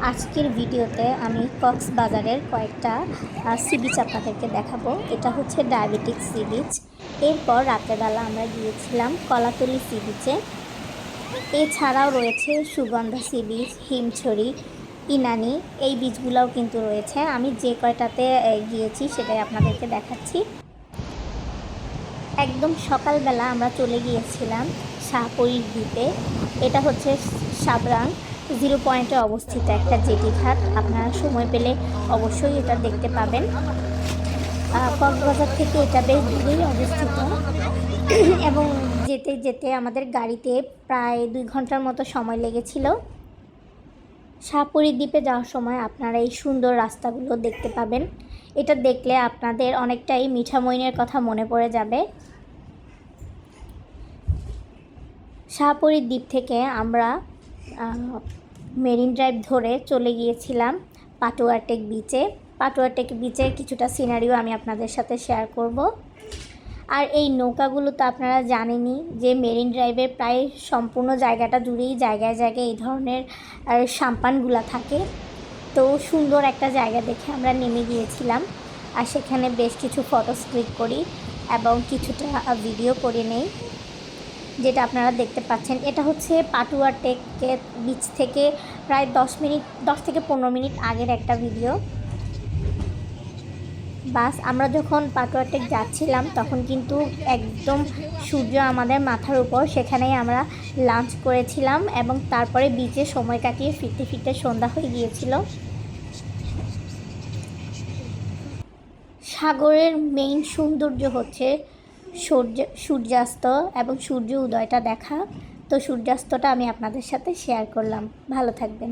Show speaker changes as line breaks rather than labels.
আজকের ভিডিওতে আমি কক্সবাজারের কয়েকটা সি বিচ আপনাদেরকে দেখাবো। এটা হচ্ছে ডায়াবেটিক সি বিচ। এরপর রাতেরবেলা আমরা গিয়েছিলাম কলাতলি সি বিচে। এছাড়াও রয়েছে সুগন্ধা সি বিচ, হিমছড়ি, ইনানি, এই বিচগুলোও কিন্তু রয়েছে। আমি যে কয়টাতে গিয়েছি সেটাই আপনাদেরকে দেখাচ্ছি। একদম সকালবেলা আমরা চলে গিয়েছিলাম শাহপরীর দ্বীপে। এটা হচ্ছে সাবরাং 0 পয়েন্টে অবস্থিত একটা জেটি ঘাট। আপনারা সময় পেলে অবশ্যই এটা দেখতে পাবেন। কক্সবাজার থেকে এটা বেশ দূরেই অবস্থিত এবং যেতে যেতে আমাদের গাড়িতে প্রায় 2 ঘন্টার মতো সময় লেগেছিল। শাহপরীর দ্বীপে যাওয়ার সময় আপনারা এই সুন্দর রাস্তাগুলো দেখতে পাবেন। এটা দেখলে আপনাদের অনেকটাই মিঠামইনের কথা মনে পড়ে যাবে। শাহপরীর দ্বীপ থেকে আমরা মেরিন ড্রাইভ ধরে চলে গিয়েছিলাম পাটুয়াটেক বিচে। পাটুয়াটেক বিচের কিছুটা সিনারিও আমি আপনাদের সাথে শেয়ার করব। আর এই নৌকাগুলো তো আপনারা জানেনই যে মেরিন ড্রাইভের প্রায় সম্পূর্ণ জায়গাটা জুড়েই জায়গায় জায়গায় এই ধরনের সাম্পানগুলা থাকে। তো সুন্দর একটা জায়গা দেখে আমরা নেমে গিয়েছিলাম আর সেখানে বেশ কিছু ফটোস ক্লিক করি এবং কিছুটা ভিডিও করে নেই, যেটা আপনারা দেখতে পাচ্ছেন। এটা হচ্ছে পাটুয়াটেক বিচ থেকে প্রায় 10 থেকে 15 মিনিট আগের একটা ভিডিও। বাস আমরা যখন পাটুয়াটেক যাচ্ছিলাম তখন কিন্তু একদম সূর্য আমাদের মাথার উপর, সেখানেই আমরা লাঞ্চ করেছিলাম এবং তারপরে বিচে সময় কাটিয়ে ফিরতে ফিরতে সন্ধ্যা হয়ে গিয়েছিল। সাগরের মেইন সৌন্দর্য হচ্ছে সূর্যাস্ত এবং সূর্য উদয়টা দেখা। তো সূর্যাস্তটা আমি আপনাদের সাথে শেয়ার করলাম। ভালো থাকবেন।